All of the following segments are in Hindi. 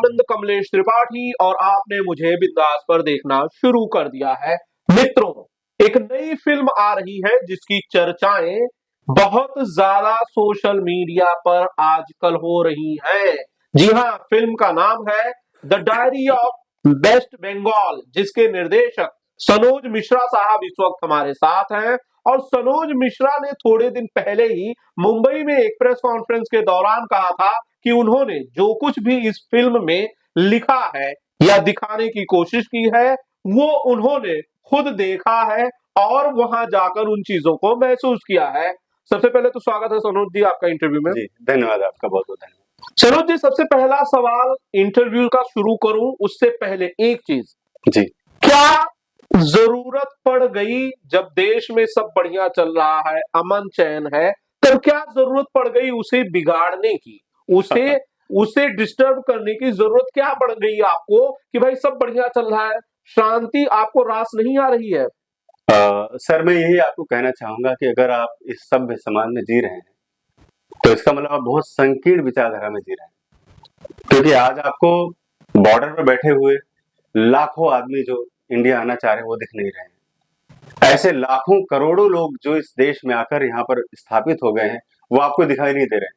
आनंद कमलेश त्रिपाठी और आपने मुझे बिंदास पर देखना शुरू कर दिया है। मित्रों, एक नई फिल्म आ रही है जिसकी चर्चाएं बहुत ज्यादा सोशल मीडिया पर आजकल हो रही हैं। जी हाँ, फिल्म का नाम है the diary of waste Bengal, जिसके निर्देशक सनोज मिश्रा साहब इस वक्त हमारे साथ हैं। और सनोज मिश्रा ने थोड़े दिन पहले ही मुंबई में एक प्रेस कॉन्फ्रेंस के दौरान कहा था कि उन्होंने जो कुछ भी इस फिल्म में लिखा है या दिखाने की कोशिश की है वो उन्होंने खुद देखा है और वहां जाकर उन चीजों को महसूस किया है। सबसे पहले तो स्वागत है सनोज जी आपका इंटरव्यू में। जी धन्यवाद, आपका बहुत बहुत धन्यवाद। सनोज जी, सबसे पहला सवाल इंटरव्यू का शुरू करूं उससे पहले एक चीज, जी, क्या जरूरत पड़ गई जब देश में सब बढ़िया चल रहा है, अमन चैन है, तब क्या जरूरत पड़ गई उसे बिगाड़ने की, उसे उसे डिस्टर्ब करने की जरूरत क्या पड़ गई आपको कि भाई सब बढ़िया चल रहा है, शांति आपको रास नहीं आ रही है? सर मैं यही आपको कहना चाहूंगा कि अगर आप इस सभ्य समाज में जी रहे हैं तो इसका मतलब आप बहुत संकीर्ण विचारधारा में जी रहे हैं, क्योंकि आज आपको बॉर्डर पर बैठे हुए लाखों आदमी जो इंडिया आना चाह रहे हैं वो दिख नहीं रहे हैं। ऐसे लाखों करोड़ों लोग जो इस देश में आकर यहाँ पर स्थापित हो गए हैं वो आपको दिखाई नहीं दे रहे हैं।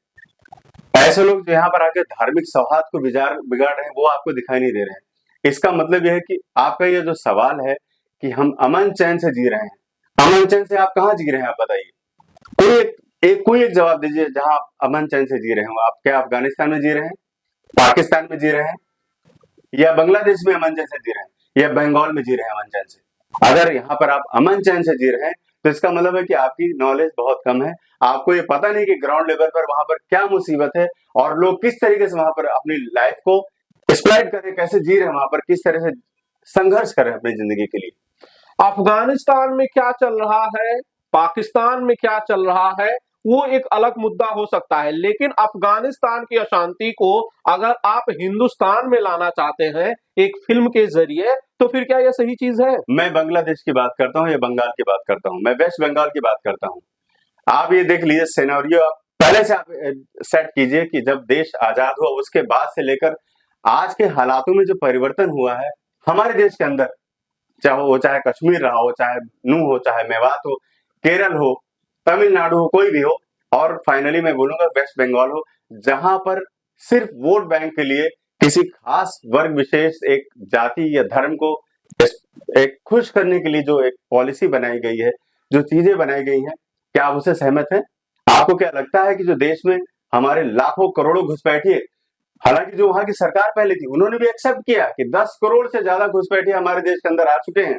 ऐसे लोग जो यहाँ पर आकर धार्मिक सौहार्द को बिगाड़ रहे हैं वो आपको दिखाई नहीं दे रहे हैं। इसका मतलब यह है कि आपका ये जो सवाल है कि हम अमन चैन से जी रहे हैं, अमन चैन से आप कहाँ जी रहे हैं? आप बताइए, कोई एक जवाब दीजिए जहां आप अमन चैन से जी रहे हो। आप क्या अफगानिस्तान में जी रहे हैं, पाकिस्तान में जी रहे हैं, या बांग्लादेश में अमन चैन से जी रहे हैं, या बंगाल में जी रहे हैं अमन चैन से? अगर यहाँ पर आप अमन चैन से जी रहे हैं तो इसका मतलब है कि आपकी नॉलेज बहुत कम है। आपको ये पता नहीं कि ग्राउंड लेवल पर वहां पर क्या मुसीबत है और लोग किस तरीके से वहां पर अपनी लाइफ को एक्सप्लॉइट कर रहे हैं, कैसे जी रहे हैं, वहां पर किस तरह से संघर्ष कर रहे हैं अपनी जिंदगी के लिए। अफगानिस्तान में क्या चल रहा है, पाकिस्तान में क्या चल रहा है, वो एक अलग मुद्दा हो सकता है, लेकिन अफगानिस्तान की अशांति को अगर आप हिंदुस्तान में लाना चाहते हैं एक फिल्म के जरिए, तो फिर क्या यह सही चीज है? मैं बांग्लादेश की बात करता हूँ या बंगाल की बात करता हूँ, मैं वेस्ट बंगाल की बात करता हूँ। आप ये देख लीजिए सिनेरियो, आप पहले से आप सेट कीजिए कि जब देश आजाद हुआ उसके बाद से लेकर आज के हालातों में जो परिवर्तन हुआ है हमारे देश के अंदर, चाहे कश्मीर रहा हो, चाहे नू हो, चाहे मेवात हो, केरल हो, तमिलनाडु हो, कोई भी हो, और फाइनली मैं बोलूंगा वेस्ट बंगाल हो, जहां पर सिर्फ वोट बैंक के लिए किसी खास वर्ग विशेष, एक जाति या धर्म को एक खुश करने के लिए जो एक पॉलिसी बनाई गई है, जो चीजें बनाई गई हैं, क्या आप उससे सहमत हैं? आपको क्या लगता है कि जो देश में हमारे लाखों करोड़ों घुसपैठिए, हालांकि जो वहां की सरकार पहले थी उन्होंने भी एक्सेप्ट किया कि 10 करोड़ से ज्यादा घुसपैठिए हमारे देश के अंदर आ चुके हैं,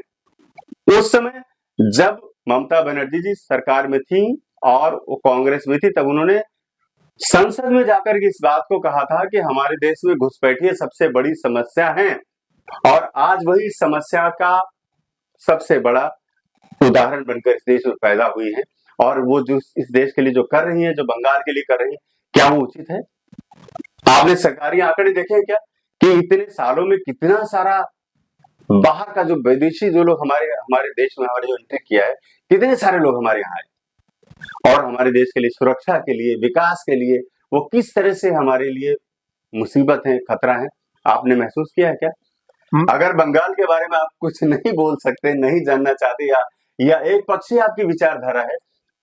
उस समय जब ममता बनर्जी जी सरकार में थी और वो कांग्रेस में थी, तब उन्होंने संसद में जाकर के इस बात को कहा था कि हमारे देश में घुसपैठिए सबसे बड़ी समस्या है, और आज वही समस्या का सबसे बड़ा उदाहरण बनकर इस देश में पैदा हुई है। और वो जो इस देश के लिए जो कर रही है, जो बंगाल के लिए कर रही है, क्या वो उचित है? आपने सरकारी आंकड़े देखे हैं क्या कि इतने सालों में कितना सारा बाहर का जो विदेशी जो लोग हमारे देश में हमारे जो एंट्री किया है, कितने सारे लोग हमारे यहाँ आए और हमारे देश के लिए, सुरक्षा के लिए, विकास के लिए, वो किस तरह से हमारे लिए मुसीबत है, खतरा है, आपने महसूस किया है क्या? अगर बंगाल के बारे में आप कुछ नहीं बोल सकते, नहीं जानना चाहते, या एक पक्षी आपकी विचारधारा है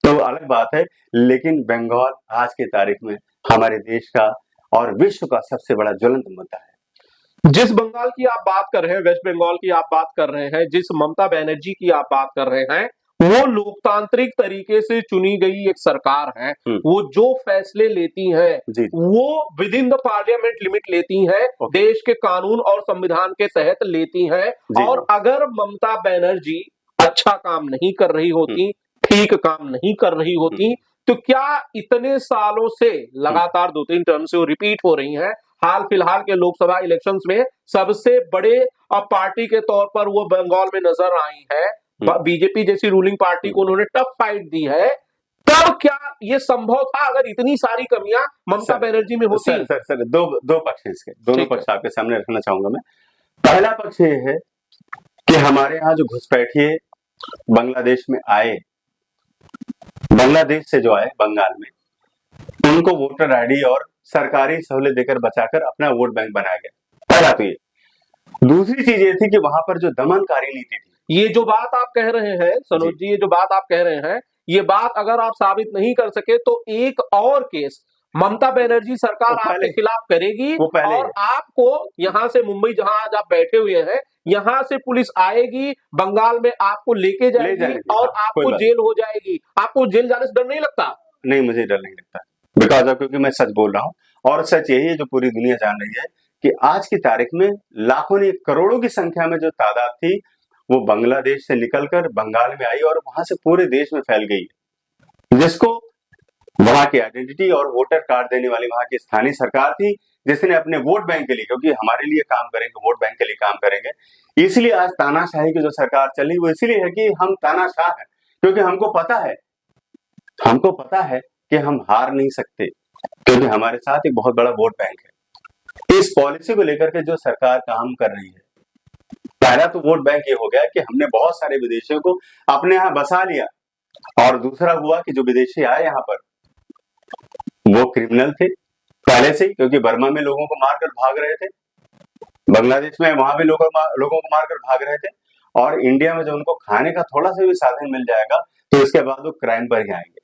तो अलग बात है, लेकिन बंगाल आज की तारीख में हमारे देश का और विश्व का सबसे बड़ा ज्वलंत मुद्दा है। जिस बंगाल की आप बात कर रहे हैं, वेस्ट बंगाल की आप बात कर रहे हैं, जिस ममता बनर्जी की आप बात कर रहे हैं, वो लोकतांत्रिक तरीके से चुनी गई एक सरकार है। वो जो फैसले लेती हैं वो with in the parliament limit लेती हैं, देश के कानून और संविधान के तहत लेती हैं। और अगर ममता बनर्जी अच्छा काम नहीं कर रही होती, ठीक काम नहीं कर रही होती, तो क्या इतने सालों से लगातार 2-3 टर्म से वो रिपीट हो रही हैं? हाल फिलहाल के लोकसभा इलेक्शंस में सबसे बड़े पार्टी के तौर पर वो बंगाल में नजर आई है, बीजेपी जैसी रूलिंग पार्टी को उन्होंने टफ फाइट दी है। तब क्या ये संभव था अगर इतनी सारी कमियां ममता बनर्जी में होती? सर दो पक्ष हैं इसके, दोनों पक्ष आपके सामने रखना चाहूंगा मैं। पहला पक्ष ये है कि हमारे यहाँ जो घुसपैठिए बांग्लादेश में आए, बांग्लादेश से जो आए बंगाल में, उनको वोटर आईडी और सरकारी सहूलियत देकर बचाकर अपना वोट बैंक बनाया गया। पहला तो ये। दूसरी चीज ये थी कि वहां पर जो दमनकारी नीति थी, ये जो बात आप कह रहे हैं सनोज जी, ये जो बात आप कह रहे हैं, ये बात अगर आप साबित नहीं कर सके तो एक और केस ममता बनर्जी सरकार आपके खिलाफ करेगी और आपको यहां से मुंबई, जहां आज आप बैठे हुए हैं, यहां से पुलिस आएगी, बंगाल में आपको लेके जाएगी और आपको जेल हो जाएगी। आपको जेल जाने से डर नहीं लगता? नहीं, मुझे डर नहीं लगता, बिकॉज ऑफ क्योंकि मैं सच बोल रहा हूँ और सच यही है जो पूरी दुनिया जान रही है कि आज की तारीख में लाखों नहीं करोड़ों की संख्या में जो तादाद थी वो बांग्लादेश से निकलकर बंगाल में आई और वहां से पूरे देश में फैल गई, जिसको वहां की आइडेंटिटी और वोटर कार्ड देने वाली वहां की स्थानीय सरकार थी, जिसने अपने वोट बैंक के लिए, क्योंकि हमारे लिए काम करेंगे, वोट बैंक के लिए काम करेंगे, इसलिए आज तानाशाही की जो सरकार चली वो इसीलिए है कि हम तानाशाह हैं, क्योंकि हमको पता है कि हम हार नहीं सकते, क्योंकि हमारे साथ एक बहुत बड़ा वोट बैंक है। इस पॉलिसी को लेकर के जो सरकार काम कर रही है, पहला तो वोट बैंक ये हो गया कि हमने बहुत सारे विदेशियों को अपने यहाँ बसा लिया, और दूसरा हुआ कि जो विदेशी आए यहाँ पर वो क्रिमिनल थे पहले से ही, क्योंकि बर्मा में लोगों को मारकर भाग रहे थे, बांग्लादेश में वहां भी लोगों को मारकर भाग रहे थे, और इंडिया में जो उनको खाने का थोड़ा सा भी साधन मिल जाएगा तो इसके बाद वो क्राइम पर ही आएंगे।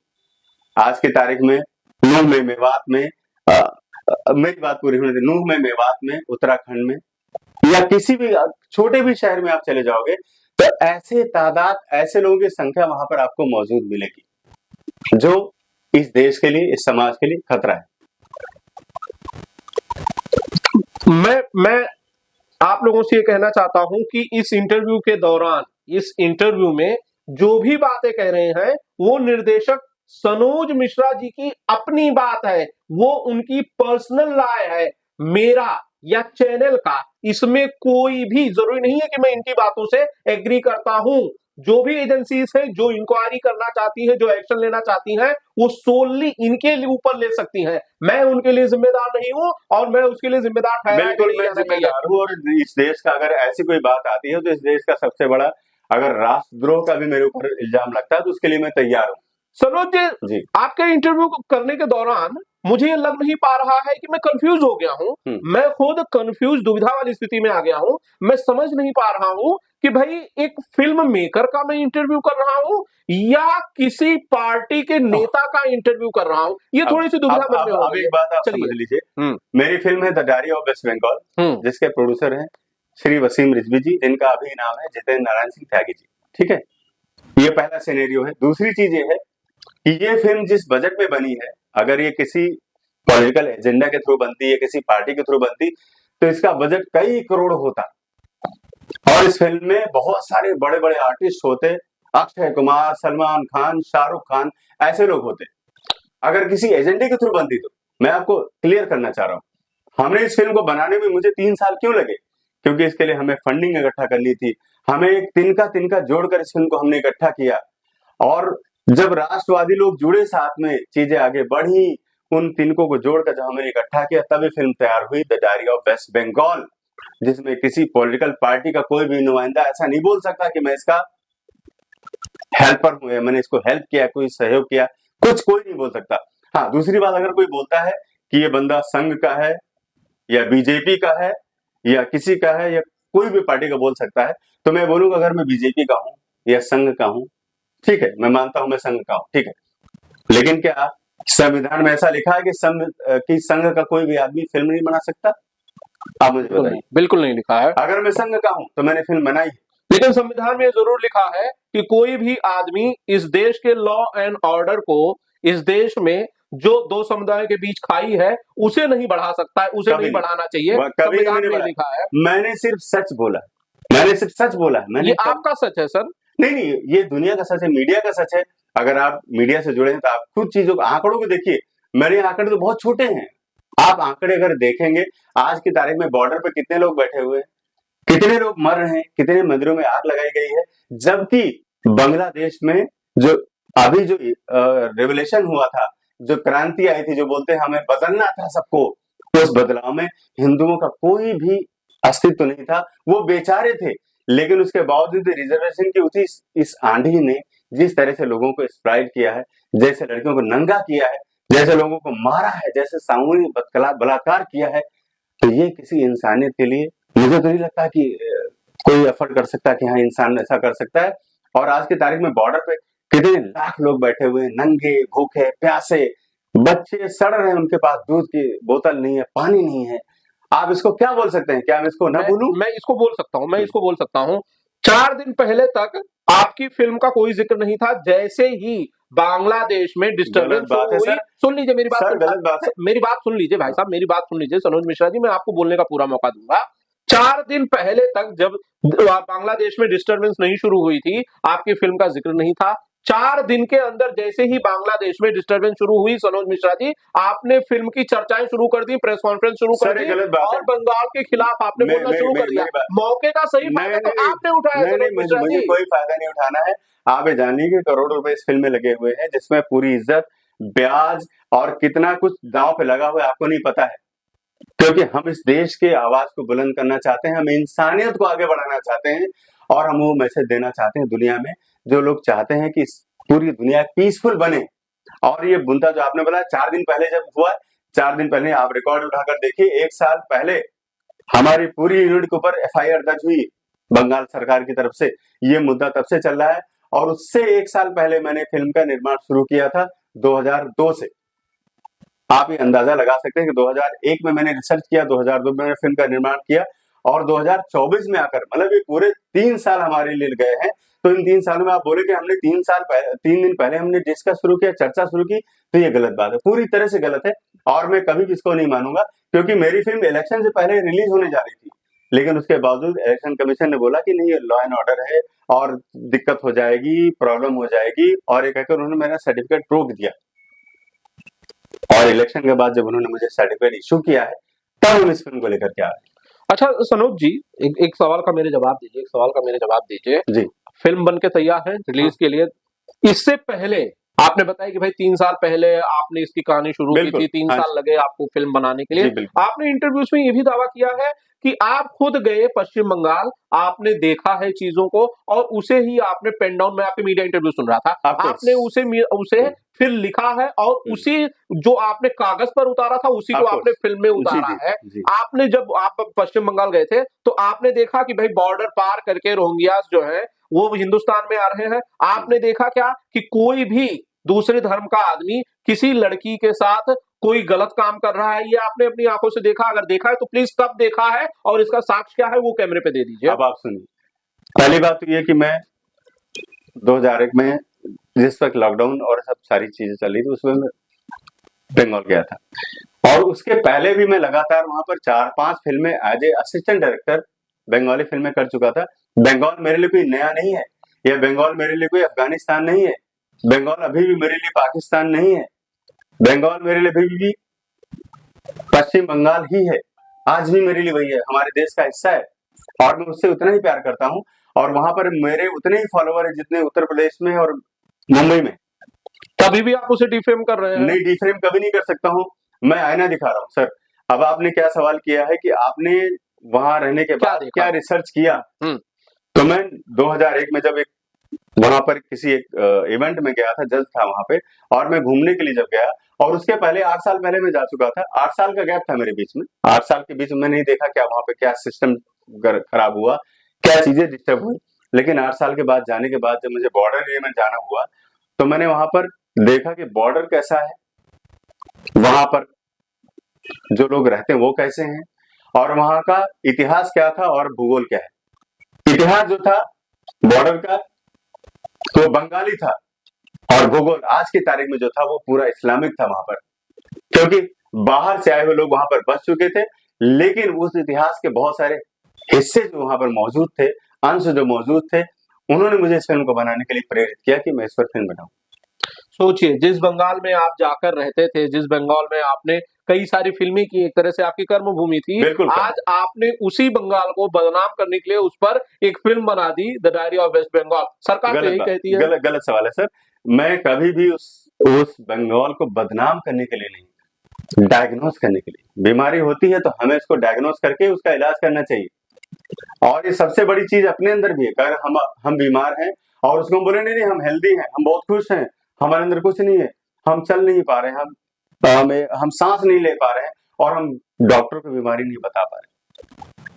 आज की तारीख में नूह में, मेवात में, मेरी बात पूरी होने दे, नूह में, मेवात में, उत्तराखंड में या किसी भी छोटे भी शहर में आप चले जाओगे तो ऐसे तादाद, ऐसे लोगों की संख्या वहां पर आपको मौजूद मिलेगी जो इस देश के लिए, इस समाज के लिए खतरा है। मैं आप लोगों से ये कहना चाहता हूं कि इस इंटरव्यू के दौरान, इस इंटरव्यू में जो भी बातें कह रहे हैं वो निर्देशक सनोज मिश्रा जी की अपनी बात है, वो उनकी पर्सनल राय है, मेरा या चैनल का इसमें कोई भी जरूरी नहीं है कि मैं इनकी बातों से एग्री करता हूं। जो भी एजेंसीज है जो इंक्वायरी करना चाहती है, जो एक्शन लेना चाहती हैं, वो सोनली इनके ऊपर ले सकती हैं। मैं उनके लिए जिम्मेदार नहीं हूं और मैं उसके लिए जिम्मेदार ठहरा बिल्कुल मैं जिम्मेदार हूं, और इस देश का अगर ऐसी कोई बात आती है तो इस देश का सबसे बड़ा अगर राष्ट्रद्रोह का भी मेरे ऊपर इल्जाम लगता है तो उसके लिए मैं तैयार हूं। सनोज जी, आपके इंटरव्यू करने के दौरान मुझे ये लग नहीं पा रहा है कि मैं कंफ्यूज हो गया हूं। मैं खुद कंफ्यूज, दुविधा वाली स्थिति में आ गया हूं। मैं समझ नहीं पा रहा हूं कि भाई एक फिल्म मेकर का मैं इंटरव्यू कर रहा हूं या किसी पार्टी के नेता का इंटरव्यू कर रहा हूं। ये थोड़ी सी दुविधा मन में हो गई है। एक बात आप समझ लीजिए, मेरी फिल्म है the diary of waste Bengal, जिसके प्रोड्यूसर हैं श्री वसीम रिजवी जी, जिनका अभी नाम है जितेंद्र नारायण सिंह त्यागी जी। ठीक है, ये पहला सिनेरियो है। दूसरी चीज ये है कि ये फिल्म जिस बजट में बनी है, अगर ये किसी पॉलिटिकल एजेंडा के थ्रू बनती है, किसी पार्टी के थ्रू बनती, तो इसका बजट कई करोड़ होता। और इस फिल्म में बहुत सारे बड़े बड़े आर्टिस्ट होते, अक्षय कुमार, सलमान खान, शाहरुख खान, ऐसे लोग होते। अगर किसी एजेंडे के थ्रू बनती तो मैं आपको क्लियर करना चाह रहा हूं, हमने इस फिल्म को बनाने में मुझे 3 साल क्यों लगे, क्योंकि इसके लिए हमें फंडिंग इकट्ठा करनी थी। हमें एक तिनका जोड़कर इस फिल्म को हमने इकट्ठा किया, और जब राष्ट्रवादी लोग जुड़े साथ में, चीजें आगे बढ़ी, उन तिनकों को जोड़कर जब हमने इकट्ठा किया तब ये फिल्म तैयार हुई, the diary of waste Bengal, जिसमें किसी पॉलिटिकल पार्टी का कोई भी नुमाइंदा ऐसा नहीं बोल सकता कि मैं इसका हेल्पर हूं या मैंने इसको हेल्प किया, कोई सहयोग किया, कुछ कोई नहीं बोल सकता। हाँ, दूसरी बात, अगर कोई बोलता है कि ये बंदा संघ का है या बीजेपी का है या किसी का है या कोई भी पार्टी का बोल सकता है, तो मैं बोलूंगा अगर मैं बीजेपी का हूं या संघ का हूं, ठीक है, मैं मानता हूं मैं संघ का हूं, ठीक है, लेकिन क्या संविधान में ऐसा लिखा है कि संघ का कोई भी आदमी फिल्म नहीं बना सकता? आप मुझे बताइए। बिल्कुल नहीं लिखा है। अगर मैं संघ का हूं तो मैंने फिल्म बनाई है, लेकिन संविधान में जरूर लिखा है कि कोई भी आदमी इस देश के लॉ एंड ऑर्डर को, इस देश में जो दो समुदायों के बीच खाई है उसे नहीं बढ़ा सकता है, उसे नहीं बढ़ाना चाहिए। संविधान में लिखा है। मैंने सिर्फ सच बोला, मैंने सिर्फ सच बोला। ये आपका सच है सर? नहीं, ये दुनिया का सच है, मीडिया का सच है। अगर आप मीडिया से जुड़े हैं तो आप खुद चीजों को, आंकड़ों को देखिए। मेरे आंकड़े तो बहुत छोटे हैं। आप आंकड़े अगर देखेंगे, आज की तारीख में बॉर्डर पे कितने लोग बैठे हुए हैं, कितने लोग मर रहे हैं, कितने मंदिरों में आग लगाई गई है, जबकि बांग्लादेश में जो अभी जो रेवोल्यूशन हुआ था, जो क्रांति आई थी, जो बोलते हैं हमें बदलना था सबको, उस बदलाव में हिंदुओं का कोई भी अस्तित्व नहीं था। वो बेचारे थे, लेकिन उसके बावजूद रिजर्वेशन की उसी इस आंधी ने जिस तरह से लोगों को एक्सप्लॉइट किया है, जैसे लड़कियों को नंगा किया है, जैसे लोगों को मारा है, जैसे सामूहिक बलात्कार किया है, तो ये किसी इंसानियत के लिए मुझे तो नहीं लगता कि कोई एफर्ट कर सकता है कि हाँ इंसान ऐसा कर सकता है। और आज की तारीख में बॉर्डर पे कितने लाख लोग बैठे हुए हैं, नंगे, भूखे, प्यासे, बच्चे सड़ रहे हैं, उनके पास दूध की बोतल नहीं है, पानी नहीं है। आप इसको क्या बोल सकते हैं? क्या मैं इसको ना बोलूं? मैं इसको बोल सकता हूँ, मैं इसको बोल सकता हूँ। 4 दिन पहले तक आपकी फिल्म का कोई जिक्र नहीं था, जैसे ही बांग्लादेश में डिस्टर्बेंस गलत बात है हुई। सर। सुन लीजिए मेरी बात, सर गलत बात है। मेरी बात सुन लीजिए भाई साहब, मेरी बात सुन लीजिए सनोज मिश्रा जी, मैं आपको बोलने का पूरा मौका दूंगा। 4 दिन पहले तक जब बांग्लादेश में डिस्टर्बेंस नहीं शुरू हुई थी, आपकी फिल्म का जिक्र नहीं था। 4 दिन के अंदर जैसे ही बांग्लादेश में डिस्टर्बेंस शुरू हुई, सनोज मिश्रा जी, आपने फिल्म की चर्चाएं शुरू कर दी, प्रेस कॉन्फ्रेंस शुरू कर दी और बंगाल के खिलाफ आपने बोलना शुरू कर दिया। मौके का सही फायदा तो आपने उठाया सनोज मिश्रा जी। मुझे कोई फायदा नहीं उठाना है। आप ये जानिए कि करोड़ों रुपए इस फिल्म में लगे हुए हैं, जिसमें पूरी इज्जत, ब्याज और कितना कुछ दांव पे लगा हुआ है आपको नहीं पता है। क्योंकि हम इस देश के आवाज को बुलंद करना चाहते हैं, हम इंसानियत को आगे बढ़ाना चाहते हैं और हम वो मैसेज देना चाहते हैं दुनिया में, जो लोग चाहते हैं कि पूरी दुनिया पीसफुल बने। और ये बुंदा जो आपने बोला 4 दिन पहले जब हुआ, 4 दिन पहले आप रिकॉर्ड उठाकर देखिए, 1 साल पहले हमारी पूरी यूनिट के ऊपर एफआईआर दर्ज हुई बंगाल सरकार की तरफ से। ये मुद्दा तब से चल रहा है और उससे 1 साल पहले मैंने फिल्म का निर्माण शुरू किया था 2002 से। आप ये अंदाजा लगा सकते हैं कि 2001 में मैंने रिसर्च किया, 2002 में मैंने फिल्म का निर्माण किया और 2024 में आकर, मतलब ये पूरे 3 साल हमारे लिए गए हैं। तो इन 3 सालों में आप बोले कि हमने 3 दिन पहले हमने डिस्कस शुरू किया, चर्चा शुरू की, तो ये गलत बात है, पूरी तरह से गलत है। और मैं कभी भी इसको नहीं मानूंगा, क्योंकि मेरी फिल्म इलेक्शन से पहले रिलीज होने जा रही थी, लेकिन उसके बावजूद इलेक्शन कमीशन ने बोला कि नहीं, ये लॉ एंड ऑर्डर है और दिक्कत हो जाएगी, प्रॉब्लम हो जाएगी, और ये कहकर उन्होंने मेरा सर्टिफिकेट रोक दिया। और इलेक्शन के बाद जब उन्होंने मुझे सर्टिफिकेट इशू किया है, तब हम इस फिल्म को लेकर के आ रहे हैं। अच्छा सनोज जी, एक सवाल का मेरे जवाब दीजिए, एक सवाल का मेरे जवाब दीजिए जी। फिल्म बन के तैयार है रिलीज के लिए। इससे पहले आपने बताया कि भाई 3 साल पहले आपने इसकी कहानी शुरू की थी, 3 साल लगे आपको फिल्म बनाने के लिए। आपने इंटरव्यूज में ये भी दावा किया है कि आप खुद गए पश्चिम बंगाल, आपने देखा है चीजों को और उसे ही आपने पेन डाउन, में आपके मीडिया इंटरव्यू सुन रहा था, आपने उसे फिर लिखा है और उसी जो आपने कागज पर उतारा था उसी को आपने फिल्म में उतारा है। आपने जब आप पश्चिम बंगाल गए थे तो आपने देखा कि भाई बॉर्डर पार करके रोहिंग्यास जो है वो हिंदुस्तान में आ रहे हैं। आपने देखा क्या कि कोई भी दूसरे धर्म का आदमी किसी लड़की के साथ कोई गलत काम कर रहा है, ये आपने अपनी आंखों से देखा? अगर देखा है तो प्लीज कब देखा है और इसका साक्ष्य क्या है वो कैमरे पे दे दीजिए। अब आप सुनिए, पहली बात तो ये कि मैं 2001 में जिस वक्त लॉकडाउन और सब सारी चीजें चल रही थी उसमें मैं बंगाल गया था, और उसके पहले भी मैं लगातार वहां पर 4-5 फिल्में as a assistant director Bengali फिल्में कर चुका था। बंगाल मेरे लिए कोई नया नहीं है, या बंगाल मेरे लिए कोई अफगानिस्तान नहीं है, बंगाल अभी भी मेरे लिए पाकिस्तान नहीं है, बंगाल मेरे लिए अभी भी पश्चिम बंगाल ही है, आज भी मेरे लिए वही है, हमारे देश का हिस्सा है और मैं उससे उतना ही प्यार करता हूँ। और वहां पर मेरे उतने ही फॉलोवर है जितने उत्तर प्रदेश में और मुंबई में। कभी भी आप उसे डिफेम कर रहे हैं? नहीं, डिफेम कभी नहीं कर सकता हूँ, मैं आईना दिखा रहा हूँ सर। अब आपने क्या सवाल किया है कि आपने वहां रहने के बाद क्या रिसर्च किया, तो मैं 2001 में जब एक वहां पर किसी एक इवेंट में गया था, जज था वहां पे, और मैं घूमने के लिए जब गया, और उसके पहले 8 साल पहले मैं जा चुका था, 8 साल का गैप था मेरे बीच में। 8 साल के बीच में नहीं देखा क्या वहां पे क्या सिस्टम खराब हुआ, क्या चीजें डिस्टर्ब हुई, लेकिन 8 साल के बाद जाने के बाद जब मुझे बॉर्डर एरिया में जाना हुआ तो मैंने वहां पर देखा कि बॉर्डर कैसा है, वहां पर जो लोग रहते हैं वो कैसे हैं, और वहां का इतिहास क्या था और भूगोल क्या है। इतिहास जो था बॉर्डर का तो बंगाली था, और भूगोल आज की तारीख में जो था वो पूरा इस्लामिक था वहां पर, क्योंकि बाहर से आए हुए लोग वहां पर बस चुके थे, लेकिन उस इतिहास के बहुत सारे हिस्से जो वहां पर मौजूद थे, अंश जो मौजूद थे, उन्होंने मुझे इस फिल्म को बनाने के लिए प्रेरित किया कि मैं इस पर फिल्म बनाऊं। सोचिए, जिस बंगाल में आप जाकर रहते थे, जिस बंगाल में आपने कई सारी फिल्में की, एक तरह से आपकी कर्मभूमि थी, आज आपने उसी बंगाल को बदनाम करने के लिए उस पर एक फिल्म बना दी, the diary of waste Bengal. सरकार तो यही कहती है। गलत सवाल है सर, मैं कभी भी उस बंगाल को बदनाम करने के लिए नहीं, डायग्नोस करने के लिए। बीमारी होती है तो हमें इसको डायग्नोस करके उसका इलाज करना चाहिए, और ये सबसे बड़ी चीज अपने अंदर भी है। अगर हम बीमार हैं और उसको हम बोले नहीं हम हेल्दी हैं, हम बहुत खुश हैं, हमारे अंदर कुछ नहीं है, हम चल नहीं पा रहे हैं, हम सांस नहीं ले पा रहे हैं, और हम डॉक्टर को बीमारी नहीं बता पा रहे।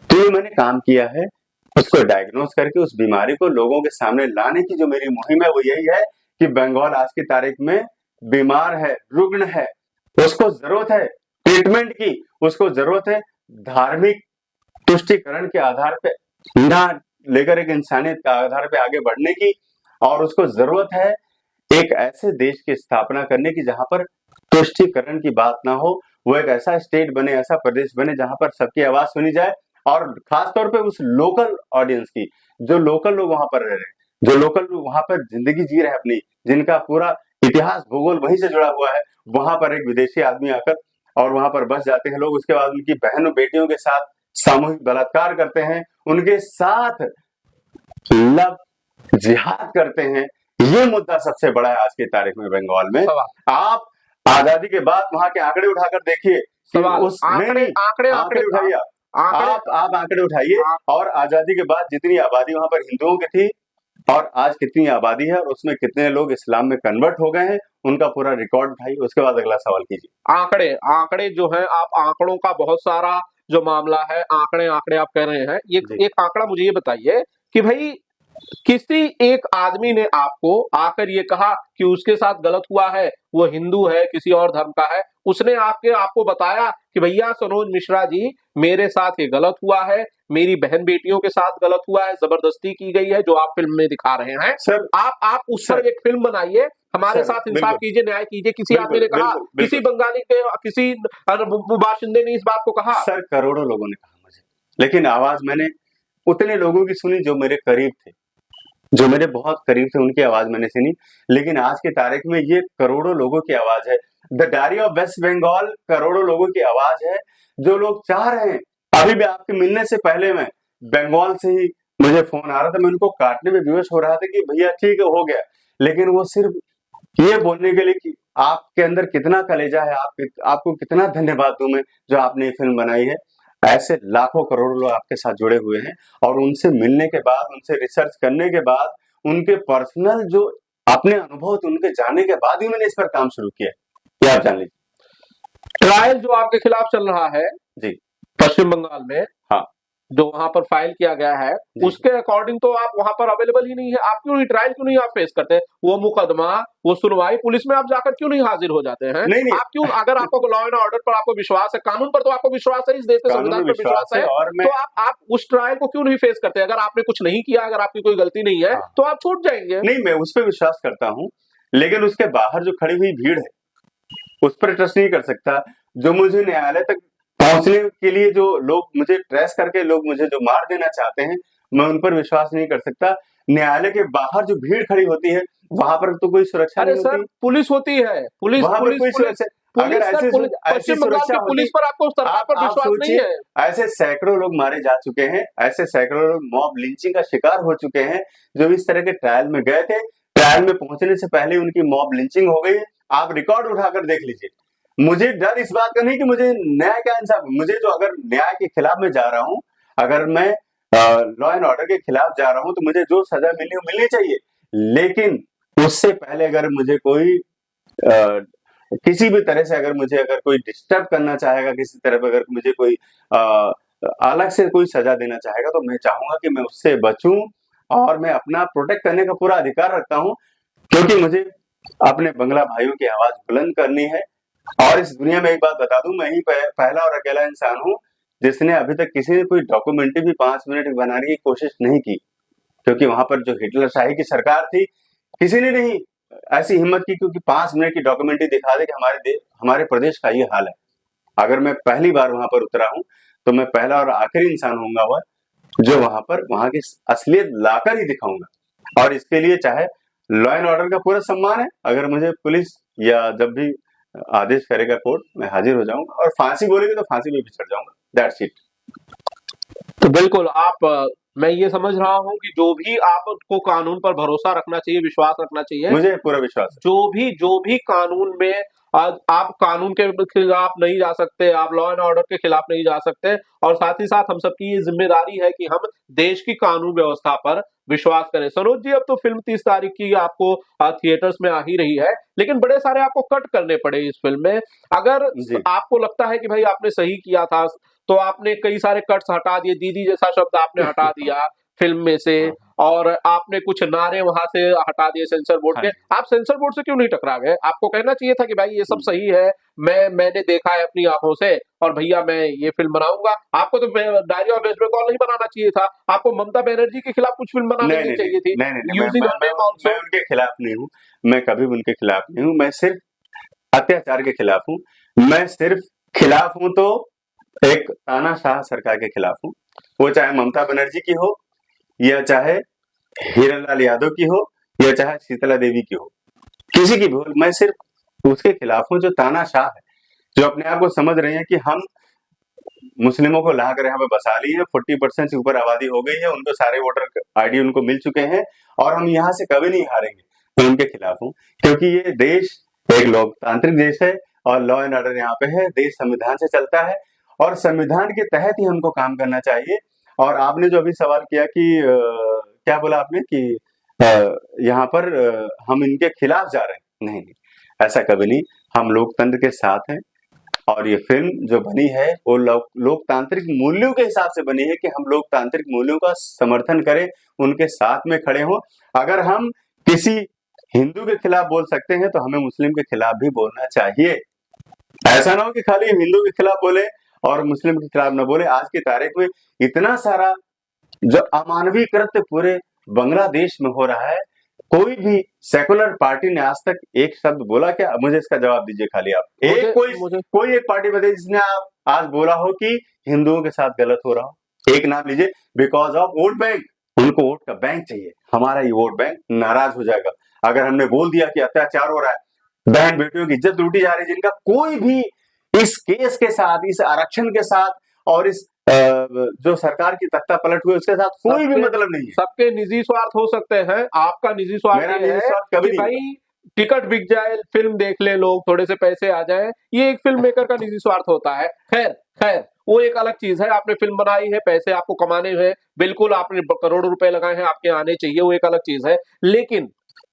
तो ये मैंने काम किया है, उसको डायग्नोस करके उस बीमारी को लोगों के सामने लाने की जो मेरी मुहिम है वो यही है कि बंगाल आज की तारीख में बीमार है, रुग्ण है, उसको जरूरत है ट्रीटमेंट की, उसको जरूरत है धार्मिक तुष्टिकरण के आधार पे ना लेकर एक इंसानियत के आधार पे आगे बढ़ने की, और उसको जरूरत है एक ऐसे देश की स्थापना करने की जहां पर तुष्टिकरण की बात ना हो, वो एक ऐसा स्टेट बने, ऐसा प्रदेश बने जहां पर सबकी आवाज सुनी जाए, और खासतौर पे उस लोकल ऑडियंस की, जो लोकल लोग वहां पर रह रहे हैं, जो लोकल लोग वहां पर जिंदगी जी रहे हैं अपनी, जिनका पूरा इतिहास भूगोल वहीं से जुड़ा हुआ है, वहां पर एक विदेशी आदमी आकर और वहां पर बस जाते हैं लोग, उसके बाद उनकी बहनों बेटियों के साथ सामूहिक बलात्कार करते हैं, उनके साथ लव जिहाद करते हैं। ये मुद्दा सबसे बड़ा है आज की तारीख में बंगाल में। आप आजादी के बाद वहां के आंकड़े उठाकर देखिए, उस आंकड़े उठाइए, आप आंकड़े उठाइए, और आजादी के बाद जितनी आबादी वहां पर हिंदुओं की थी और आज कितनी आबादी है, और उसमें कितने लोग इस्लाम में कन्वर्ट हो गए हैं, उनका पूरा रिकॉर्ड उठाइए, उसके बाद अगला सवाल कीजिए। आंकड़े जो है, आप आंकड़ों का बहुत सारा जो मामला है, आंकड़े आप कह रहे हैं, ये एक आंकड़ा मुझे ये बताइए कि भाई किसी एक आदमी ने आपको आकर ये कहा कि उसके साथ गलत हुआ है, वो हिंदू है, किसी और धर्म का है, उसने आपको बताया कि भैया सनोज मिश्रा जी मेरे साथ ये गलत हुआ है, मेरी बहन बेटियों के साथ गलत हुआ है, जबरदस्ती की गई है, जो आप फिल्म में दिखा रहे हैं सर, आप उस पर एक फिल्म बनाइए, हमारे साथ इंसाफ कीजिए, न्याय कीजिए। किसी आदमी ने कहा, किसी बंगाली के किसी बाशिंदे ने इस बात को कहा? सर करोड़ों लोगों ने कहा मुझे, लेकिन आवाज मैंने उतने लोगों की सुनी जो मेरे करीब थे, जो मेरे बहुत करीब थे, उनकी आवाज मैंने सुनी। लेकिन आज की तारीख में ये करोड़ों लोगों की आवाज है, the diary of waste Bengal करोड़ों लोगों की आवाज है, जो लोग चाह रहे हैं। अभी भी आपके मिलने से पहले मैं बंगाल से ही मुझे फोन आ रहा था, मैं उनको काटने में विवश हो रहा था कि भैया ठीक है हो गया, लेकिन वो सिर्फ ये बोलने के लिए कि आपके अंदर कितना कलेजा है, आपको कितना धन्यवाद दूं मैं जो आपने ये फिल्म बनाई है। ऐसे लाखों करोड़ों लोग आपके साथ जुड़े हुए हैं, और उनसे मिलने के बाद, उनसे रिसर्च करने के बाद, उनके पर्सनल जो अपने अनुभव थे उनके जानने के बाद ही मैंने इस पर काम शुरू किया। ये आप जान लीजिए। ट्रायल जो आपके खिलाफ चल रहा है जी पश्चिम बंगाल में, हाँ, जो वहां पर फाइल किया गया है, उसके अकॉर्डिंग तो आप वहां पर अवेलेबल ही नहीं है। आप क्यों नहीं ट्रायल, क्यों नहीं आप फेस करते? वो मुकदमा, वो सुनवाई पुलिस में आप जाकर क्यों नहीं हाजिर हो जाते हैं? नहीं, आप क्यों, अगर आपको लॉ एंड ऑर्डर पर आपको विश्वास है, कानून पर तो आपको विश्वास है, इस देश के संविधान पर विश्वास है, तो आप उस ट्रायल को क्यों नहीं फेस करते? अगर आपने कुछ नहीं किया, अगर आपकी कोई गलती नहीं है, तो आप छूट जाएंगे। नहीं, मैं उस पर विश्वास करता हूँ, लेकिन उसके बाहर जो खड़ी हुई भीड़ है उस पर ट्रस्ट नहीं कर सकता। जो मुझे न्यायालय तक पहुंचने के लिए जो लोग मुझे ट्रेस करके लोग मुझे जो मार देना चाहते हैं, मैं उन पर विश्वास नहीं कर सकता। न्यायालय के बाहर जो भीड़ खड़ी होती है वहां पर तो कोई सुरक्षा नहीं होती। पुलिस होती है, पुलिस अगर ऐसी सुरक्षा पुलिस पर आपको सरकार पर विश्वास नहीं है। ऐसे सैकड़ों लोग मारे जा चुके हैं, ऐसे सैकड़ों लोग मॉब लिंचिंग का शिकार हो चुके हैं, जो इस तरह के ट्रायल में गए थे, ट्रायल में पहुंचने से पहले उनकी मॉब लिंचिंग हो गई। आप रिकॉर्ड उठाकर देख लीजिए। मुझे डर इस बात का नहीं कि मुझे न्याय का इंसाफ, मुझे जो अगर न्याय के खिलाफ में जा रहा हूं, अगर मैं लॉ एंड ऑर्डर के खिलाफ जा रहा हूं, तो मुझे जो सजा मिलनी चाहिए, लेकिन उससे पहले अगर मुझे कोई किसी भी तरह से अगर कोई डिस्टर्ब करना चाहेगा, किसी तरह पर अगर मुझे कोई अलग से कोई सजा देना चाहेगा, तो मैं चाहूंगा कि मैं उससे बचूं, और मैं अपना प्रोटेक्ट करने का पूरा अधिकार रखता हूं, क्योंकि मुझे अपने बंगला भाइयों की आवाज बुलंद करनी है। और इस दुनिया में एक बात बता दूं, मैं ही पहला और अकेला इंसान हूं जिसने अभी तक किसी ने कोई डॉक्यूमेंट्री भी 5 मिनट बनाने की कोशिश नहीं की, क्योंकि वहां पर जो हिटलर शाही की सरकार थी, किसी ने नहीं ऐसी हिम्मत की क्योंकि 5 मिनट की डॉक्यूमेंट्री दिखा दे कि हमारे प्रदेश का ये हाल है। अगर मैं पहली बार वहां पर उतरा हूं, तो मैं पहला और आखिरी इंसान होऊंगा वह जो वहां की असलियत लाकर ही दिखाऊंगा। और इसके लिए चाहे लॉ एंड ऑर्डर का पूरा सम्मान है, अगर मुझे पुलिस या जब भी आदेश करेगा कोर्ट, मैं हाजिर हो जाऊंगा, और फांसी बोलेगी तो फांसी में भी चढ़ जाऊंगा। That's it. तो बिल्कुल मैं ये समझ रहा हूं कि जो भी आपको कानून पर भरोसा रखना चाहिए, विश्वास रखना चाहिए, मुझे पूरा विश्वास है। जो भी कानून में आज आप कानून के खिलाफ नहीं जा सकते, आप लॉ एंड ऑर्डर के खिलाफ नहीं जा सकते, और साथ ही साथ हम सबकी ये जिम्मेदारी है कि हम देश की कानून व्यवस्था पर विश्वास करें। सरोज जी, अब तो फिल्म 30 तारीख की आपको थिएटर्स में आ ही रही है, लेकिन बड़े सारे आपको कट करने पड़े इस फिल्म में। अगर जी आपको लगता है कि भाई आपने सही किया था, तो आपने कई सारे कट्स हटा दिए, दीदी जैसा शब्द आपने हटा दिया फिल्म में से, हाँ और आपने कुछ नारे वहां से हटा दिए सेंसर बोर्ड हाँ के। जी आप सेंसर बोर्ड से क्यों नहीं टकरा गए? आपको कहना चाहिए था कि भाई ये सब सही है, मैंने देखा है अपनी आंखों से, और भैया मैं ये फिल्म बनाऊंगा। आपको तो डायरी ऑफ वेस्ट बंगाल नहीं बनाना चाहिए था, आपको ममता बनर्जी के खिलाफ कुछ फिल्म बनानी नहीं नहीं नहीं नहीं चाहिए थी, नहीं नहीं नहीं, यूजिंग हर नेम मैं आल्सो। उनके खिलाफ नहीं हूँ। मैं कभी भी उनके खिलाफ नहीं हूँ। मैं सिर्फ अत्याचार के खिलाफ हूँ। मैं सिर्फ खिलाफ हूँ तो एक तानाशाह सरकार के खिलाफ हूँ। वो चाहे ममता बनर्जी की हो, या चाहे हिरणलाल यादव की हो, या चाहे शीतला देवी की हो, किसी की भी हो। मैं सिर्फ उसके खिलाफ हूँ जो तानाशाह है, जो अपने आप को समझ रहे हैं कि हम मुस्लिमों को लाकर यहाँ पे बसा लिए हैं, 40% से ऊपर आबादी हो गई है, उनको सारे वोटर आईडी उनको मिल चुके हैं, और हम यहाँ से कभी नहीं हारेंगे। मैं उनके खिलाफ हूँ, क्योंकि ये देश एक लोकतांत्रिक देश है, और लॉ एंड ऑर्डर यहाँ पे है। देश संविधान से चलता है, और संविधान के तहत ही हमको काम करना चाहिए। और आपने जो अभी सवाल किया कि क्या बोला आपने कि यहाँ पर हम इनके खिलाफ जा रहे हैं, नहीं नहीं, ऐसा कभी नहीं। हम लोकतंत्र के साथ हैं, और ये फिल्म जो बनी है वो लोकतांत्रिक मूल्यों के हिसाब से बनी है कि हम लोकतांत्रिक मूल्यों का समर्थन करें, उनके साथ में खड़े हों। अगर हम किसी हिंदू के खिलाफ बोल सकते हैं, तो हमें मुस्लिम के खिलाफ भी बोलना चाहिए। ऐसा ना हो कि खाली हिंदू के खिलाफ बोले और मुस्लिम के खिलाफ ना बोले। आज की तारीख में इतना सारा जो अमानवीय कृत्य पूरे बांग्लादेश में हो रहा है, कोई भी सेकुलर पार्टी ने आज तक एक शब्द बोला क्या? मुझे इसका जवाब दीजिए खाली आप। एक कोई एक पार्टी बताइए जिसने आप आज बोला हो कि हिंदुओं के साथ गलत हो रहा हो। एक नाम लीजिए। Because of vote bank. उनको वोट का बैंक चाहिए। हमारा ये वोट बैंक नाराज हो जाएगा अगर हमने बोल दिया कि अत्याचार हो रहा है, बहन बेटियों की इज्जत लूटी जा रही है, जिनका कोई भी इस केस के साथ, इस आरक्षण के साथ, और इस जो सरकार की तख्ता पलट हुई उसके साथ कोई भी मतलब नहीं है। सबके निजी स्वार्थ हो सकते हैं, आपका निजी स्वार्थ मेरा ये निजी है स्वार्थ कभी कि नहीं भाई टिकट बिक जाए, फिल्म देख ले लोग, थोड़े से पैसे आ जाए, ये एक फिल्म मेकर का निजी स्वार्थ होता है। खैर खैर, वो एक अलग चीज है। आपने फिल्म बनाई है, पैसे आपको कमाने हैं, बिल्कुल आपने करोड़ों रुपए लगाए हैं, आपके आने चाहिए, वो एक अलग चीज है। लेकिन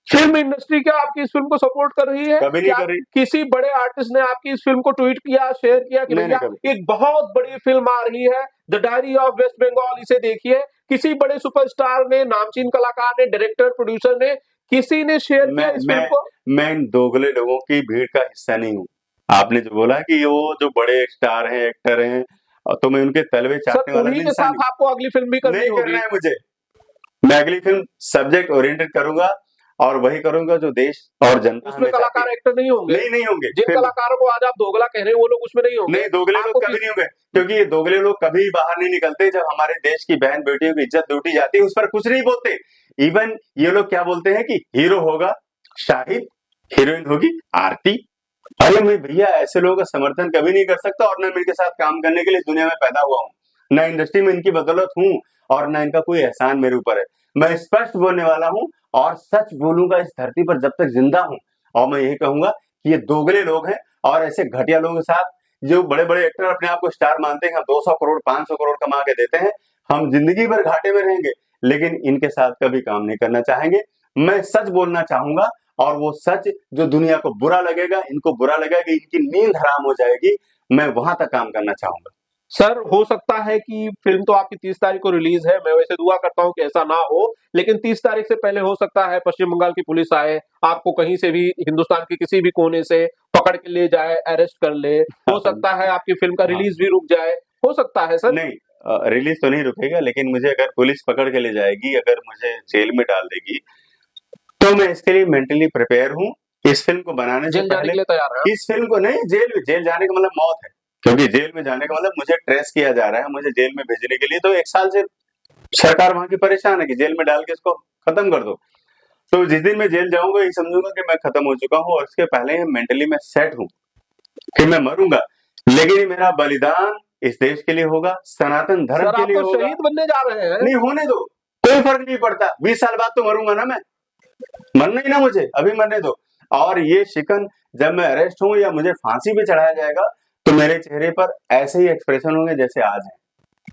फिल्म इंडस्ट्री क्या आपकी इस फिल्म को सपोर्ट कर रही है? कभी नहीं क्या कर रही। किसी बड़े आर्टिस्ट ने आपकी इस फिल्म को ट्वीट किया, शेयर किया कि नहीं भैया कभी। एक बहुत बड़ी फिल्म आ रही है, the diary of waste Bengal, इसे देखिए? किसी बड़े सुपरस्टार ने, नामचीन कलाकार ने, डायरेक्टर, प्रोड्यूसर ने, किसी ने शेयर किया इस फिल्म को? मैं इन दोगले लोगों की भीड़ का हिस्सा नहीं हूँ। आपने जो बोला कि वो जो बड़े स्टार हैं, एक्टर हैं, तो मैं उनके तलवे चाटने वाला उन्हीं के इंसान साथ आपको अगली फिल्म भी करनी नहीं होगी। करना है मुझे। मैं अगली फिल्म सब्जेक्ट ओरिएंटेड करूंगा, और वही करूंगा जो देश और जनता उसमें कलाकार एक्टर नहीं होंगे? नहीं होंगे। जिन कलाकारों को आज आप दोगला कह रहे हैं, वो लोग उसमें नहीं होंगे? नहीं, दोगले लोग कभी नहीं होंगे, क्योंकि ये दोगले लोग कभी बाहर नहीं निकलते। जब हमारे देश की बहन बेटियों की इज्जत लूटी जाती है, उस पर कुछ नहीं बोलते। इवन ये लोग क्या बोलते हैं कि हीरो होगा शाहिद, हीरोइन होगी आरती। अरे मैं भैया ऐसे लोगों का समर्थन कभी नहीं कर सकता, और न इनके साथ काम करने के लिए दुनिया में पैदा हुआ हूँ, न इंडस्ट्री में इनकी बदौलत हूँ, और न इनका कोई एहसान मेरे ऊपर है। मैं स्पष्ट बोलने वाला हूँ, और सच बोलूंगा इस धरती पर जब तक जिंदा हूँ। और मैं यही कहूंगा कि ये दोगले लोग हैं, और ऐसे घटिया लोगों के साथ, जो बड़े बड़े एक्टर अपने आप को स्टार मानते हैं, 200 करोड़ 500 करोड़ कमा के देते हैं, हम जिंदगी भर घाटे में रहेंगे, लेकिन इनके साथ कभी काम नहीं करना चाहेंगे। मैं सच बोलना चाहूंगा, और वो सच जो दुनिया को बुरा लगेगा, इनको बुरा लगेगा, इनकी नींद हराम हो जाएगी, मैं वहां तक काम करना चाहूंगा। सर, हो सकता है कि फिल्म तो आपकी 30 तारीख को रिलीज है, मैं वैसे दुआ करता हूं कि ऐसा ना हो, लेकिन 30 तारीख से पहले हो सकता है पश्चिम बंगाल की पुलिस आए, आपको कहीं से भी हिंदुस्तान के किसी भी कोने से पकड़ के ले जाए, अरेस्ट कर ले। हो सकता है आपकी फिल्म का रिलीज भी रुक जाए, हो सकता है सर। नहीं, रिलीज तो नहीं रुकेगा, लेकिन मुझे अगर पुलिस पकड़ के ले जाएगी, अगर मुझे जेल में डाल देगी, तो मैं इसके लिए मेंटली प्रिपेयर हूँ। इस फिल्म को बनाने से पहले तैयार है? इस फिल्म को नहीं, जेल जाने का मतलब मौत है, क्योंकि जेल में जाने का मतलब मुझे ट्रेस किया जा रहा है, मुझे जेल में भेजने के लिए। तो 1 साल से सरकार वहां की परेशान है कि जेल में डाल के इसको खत्म कर दो। तो जिस दिन मैं जेल जाऊंगा, ये समझूंगा कि मैं खत्म हो चुका हूँ, और इसके पहले मेंटली मैं सेट हूँ कि मैं मरूंगा, लेकिन ये मेरा बलिदान इस देश के लिए होगा, सनातन धर्म के लिए होगा। शहीद बनने जा रहे हैं? नहीं, होने दो, कोई फर्क नहीं पड़ता। 20 साल बाद तो मरूंगा ना मैं, मरना ही ना मुझे, अभी मरने दो। और ये शिकन जब मैं अरेस्ट हूं या मुझे फांसी पे चढ़ाया जाएगा तो मेरे चेहरे पर ऐसे ही एक्सप्रेशन होंगे जैसे आज है।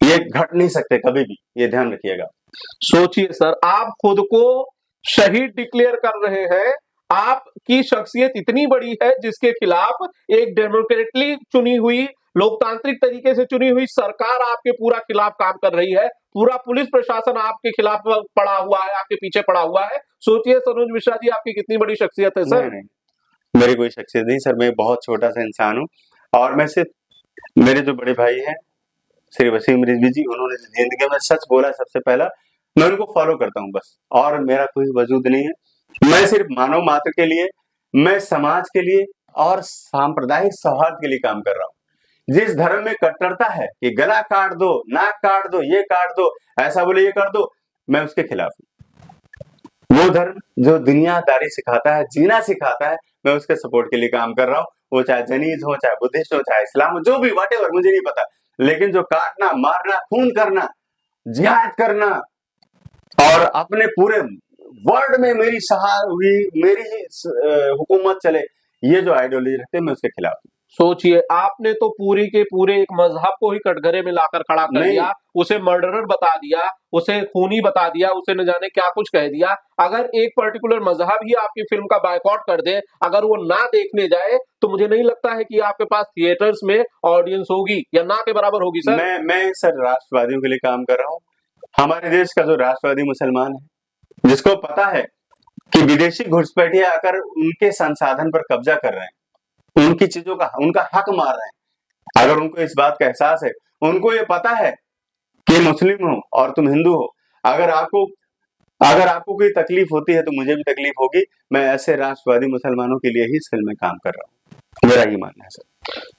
ये घट नहीं सकते कभी भी, ये ध्यान रखिएगा। सोचिए सर, आप खुद को शहीद डिक्लेयर कर रहे हैं, आपकी शख्सियत इतनी बड़ी है जिसके खिलाफ एक डेमोक्रेटिकली चुनी हुई, लोकतांत्रिक तरीके से चुनी हुई सरकार आपके पूरा खिलाफ काम कर रही है, पूरा पुलिस प्रशासन आपके खिलाफ पड़ा हुआ है, आपके पीछे पड़ा हुआ है। सोचिए सनोज मिश्रा जी, आपकी कितनी बड़ी शख्सियत है सर। नहीं, मेरी कोई शख्सियत नहीं सर, मैं बहुत छोटा सा इंसान हूँ और मैं सिर्फ मेरे जो बड़े भाई हैं श्री वसीम रिजवी जी, उन्होंने जिंदगी में सच बोला सबसे पहला, मैं उनको फॉलो करता हूँ बस, और मेरा कोई वजूद नहीं है। मैं सिर्फ मानव मात्र के लिए, मैं समाज के लिए और सांप्रदायिक सौहार्द के लिए काम कर रहा हूँ। जिस धर्म में कट्टरता है कि गला काट दो, नाक काट दो, ये काट दो, ऐसा बोले ये कर दो, मैं उसके खिलाफ हूँ। वो धर्म जो दुनियादारी सिखाता है, जीना सिखाता है, मैं उसके सपोर्ट के लिए काम कर रहा हूँ। वो चाहे जैनिज हो, चाहे बुद्धिस्ट हो, चाहे इस्लाम हो, जो भी व्हाटएवर, मुझे नहीं पता, लेकिन जो काटना, मारना, खून करना, जिहाद करना और अपने पूरे वर्ल्ड में मेरी ही हुकूमत चले, ये जो आइडियोलॉजी रखते हैं, मैं उसके खिलाफ हूँ। सोचिए, आपने तो पूरी के पूरे एक मजहब को ही कटघरे में लाकर खड़ा कर दिया, उसे मर्डरर बता दिया, उसे खूनी बता दिया, उसे न जाने क्या कुछ कह दिया। अगर एक पर्टिकुलर मजहब ही आपकी फिल्म का बायकॉट कर दे, अगर वो ना देखने जाए, तो मुझे नहीं लगता है कि आपके पास थिएटर्स में ऑडियंस होगी या ना के बराबर होगी सर। मैं सर राष्ट्रवादियों के लिए काम कर रहा हूँ। हमारे देश का जो राष्ट्रवादी मुसलमान है, जिसको पता है कि विदेशी घुसपैठिए आकर उनके संसाधन पर कब्जा कर रहे हैं, उनकी चीजों का उनका हक मार रहे हैं, अगर उनको इस बात का एहसास है, उनको ये पता है कि मुस्लिम हो और तुम हिंदू हो, अगर आपको कोई तकलीफ होती है तो मुझे भी तकलीफ होगी। मैं ऐसे राष्ट्रवादी मुसलमानों के लिए ही इस फिल्म में काम कर रहा हूँ, मेरा ही मानना है सर।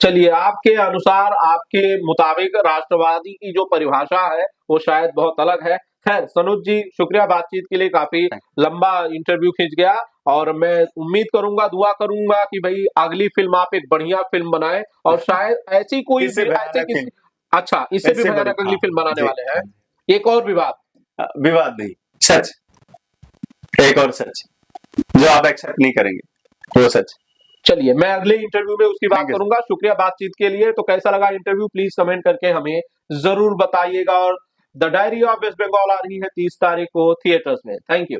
चलिए, आपके अनुसार, आपके मुताबिक राष्ट्रवादी की जो परिभाषा है वो शायद बहुत अलग है। खैर सनोज जी, शुक्रिया बातचीत के लिए, काफी लंबा इंटरव्यू खींच गया, और मैं उम्मीद करूंगा, दुआ करूंगा कि भाई अगली फिल्म आप एक बढ़िया फिल्म बनाएं, और शायद ऐसी कोई इससे भी भयानक अगली फिल्म बनाने वाले हैं। एक और विवाद नहीं, सच, एक और सच जो आप एक्सेप्ट नहीं करेंगे, वो सच। चलिए, मैं अगले इंटरव्यू में उसकी बात करूंगा। शुक्रिया बातचीत के लिए। तो कैसा लगा इंटरव्यू, प्लीज कमेंट करके हमें जरूर बताइएगा। और the diary of waste Bengal आ रही है 30 तारीख को थिएटर्स में। Thank you.